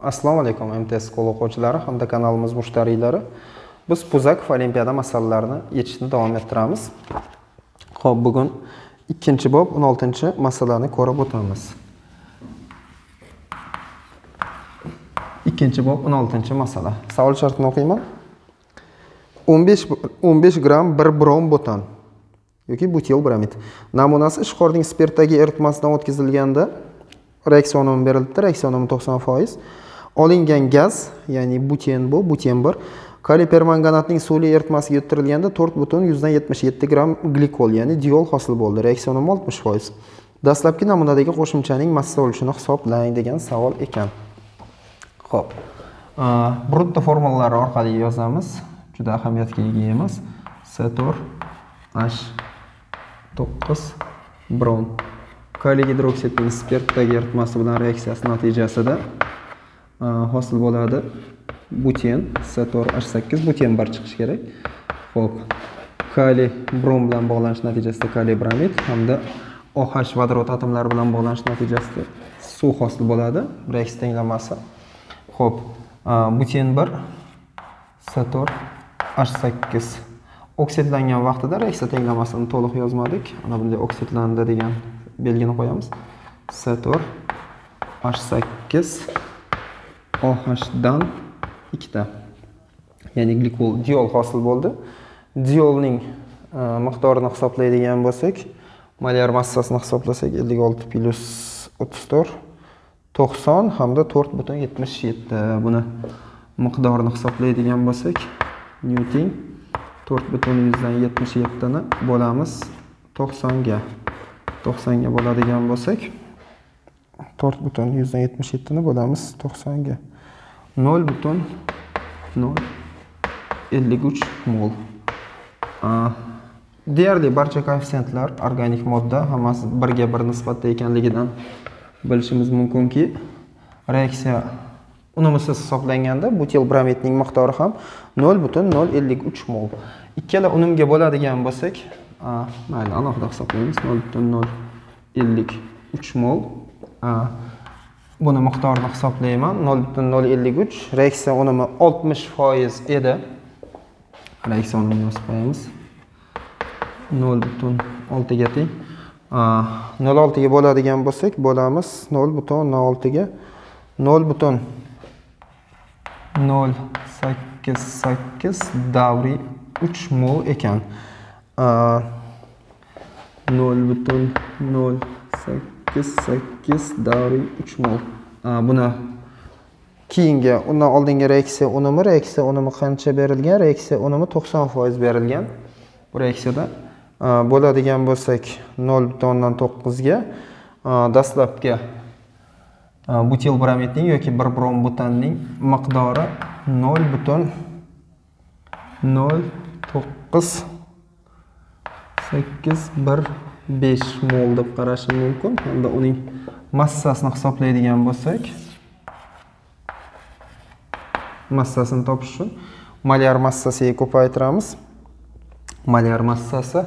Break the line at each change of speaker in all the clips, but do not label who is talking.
Assalomu alaykum MTS shkol o'quvchilari hamda kanalimiz mushtariylari. Biz Puzakov olimpiada masalalarini yechishni davom ettiramiz. Xo'p, bugun 2-bob 16-masalani ko'rib o'tamiz. 2-bob 16-masala. Savol shartini o'qiyman. 15 gram 1 brom butan yoki butil bromid namunasi ishqorning spirtdagi eritmasidan o'tkazilganda reaksiya unumi berilibdi. Reaksiya unumi 90%. Olingan gaz, ya'ni buten bu, buten 1, kaliy permanganatning suvli eritmasiga yuttirilganda 4,77 gram glikol, ya'ni diol hosil bo'ldi. Reaksiya unumi 60%. Dastlabki namunadagi qo'shimchaning massa o'lchini hisoblang degan savol ekan. Xo'p. Brutto formulalari orqali yozamiz. Juda ahamiyatga ega emas. C4 H9 brom. Kaliy gidroksidning spirtdagi eritmasi bilan reaksiyasi natijasida hosil bo'ladi buten C4H8 buten 1 chiqishi kerak. Xo'p. Kaliy brom bilan bog'lanish natijasida kaliy bromid hamda OH vodorod atomlari bilan bog'lanish natijasida suv hosil bo'ladi. Reaksiya tenglamasi. Xo'p. Buten 1 C4H8 oksidlangan vaqtida reaksiya tenglamasini to'liq yozmadik. Ana bunday oksidlandi degan belgini qo'yamiz. C4H8 OH dan 2 ya'ni glikol diol hosil bo'ldi. Diolning miqdorini hisoblaydigan bo'lsak, molyar massasini hisoblasak 56 plus 34 90 hamda 4,77. Buni miqdorini hisoblaydigan bo'lsak, Newton 4,77 ni bo'lamiz 90 ga. 90 ga bo'ladigan bo'lsak 4,77 ni bo'lamiz 90 ga. 0,053 mol. Deyarli barcha koeffitsiyentlar organik modda hammasi 1 ga 1 nisbatda ekanligidan bilishimiz mumkinki, reaksiya unumisiz hisoblanganda butil bromidning miqdori ham 0,053 mol. Ikkala unumga bo'ladigan bo'lsak, mayli alohida hisoblaymiz. 0,053 mol. Buni miqdorini hisoblayman. 0,053. Reaksiya unumi 60% edi. Reaksiya unumini yozib qo'yamiz. 0,6 ga teng. 0,6 ga bo'ladigan bo'lsak, bo'lamiz 0,6 ga 0,088 davriy 3 mol ekan. 0,088 davriy 3 mol. Buni keyingi undan oldingi reaksiya unumi qancha berilgan? Reaksiya unumi 90% berilgan. Bu reaksiyada bo'ladigan bo'lsak 0,9 ga dastlabki butil bromidning yoki 1 brom butanning miqdori 0,0981 mol deb qarashim mumkin. Hamda uning massasini hisoblaydigan bo'lsak, massasini topish uchun molyar massasiga ko'paytiramiz. Molyar massasi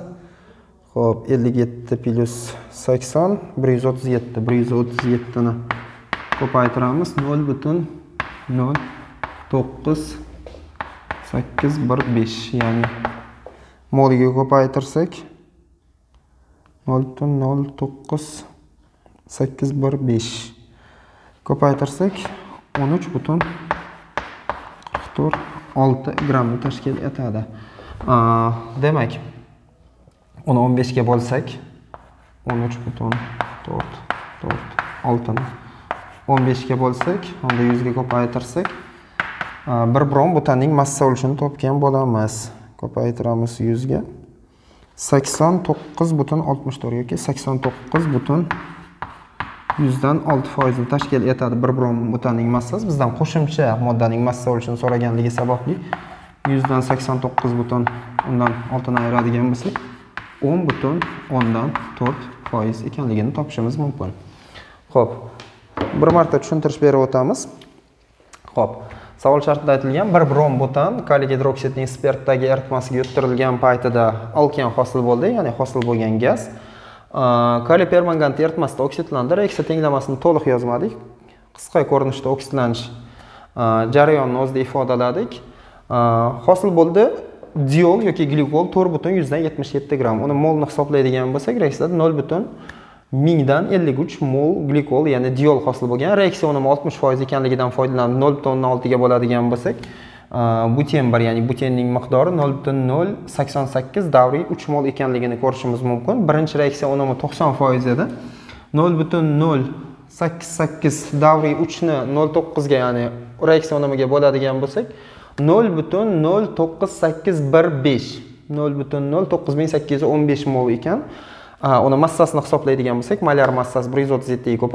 xo'p 57 plus 80 137. 137 ni ko'paytiramiz 0,0985, ya'ni molga ko'paytirsak 0,0985 ko'paytirsak 13,6 grammni tashkil etadi. Demak, uni 15 ga bo'lsak 13,446 ni 15 ga bo'lsak, hamda 100 ga ko'paytirsak 1 brom butanning massa o'lchini topgan bo'lamiz. Ko'paytiramiz 100 ga. 89,64 yoki 89,100 dan 6% tashkil etadi 1 brom butanning massasi. Bizdan qo'shimcha moddaning massa o'lchini so'raganligi sababli 100 dan 89 undan 6 ni ayiradigan bo'lsak 10,4% ekanligini topishimiz mumkin. Xo'p. Bir marta tushuntirish berib o'tamiz. Xo'p. Savol shartida aytilgan 1 brom butan kaliy gidroksidning spirtdagi eritmasiga yuttirilgan paytida alken hosil bo'ldi, ya'ni hosil bo'lgan gaz. Kaliy permanganat eritmasida oksidlandi. Reaksiya tenglamasini to'liq yozmadik. Qisqa ko'rinishda oksidlanish jarayonni o'zida ifodaladik. Hosil bo'ldi diol yoki glikol 4,77 gramm. Uni molni hisoblaydigan bo'lsak, reaksiyada 0,1000 dan 53 mol glikol, ya'ni diol hosil bo'lgan. Reaksiya unumi 60% ekanligidan foydalanib 0,6 ga bo'ladigan bo'lsak, buten bir, ya'ni butenning miqdori 0,088 davriy 3 mol ekanligini ko'rishimiz mumkin. Birinchi reaksiya unumi 90% edi. 0,088 davriy 3 ni 0,9 ga, ya'ni reaksiya unumiga bo'ladigan bo'lsak, 0,09815 0,09815 mol ekan. Uni massasini hisoblaydigan bo'lsak, molar massasi 137 ga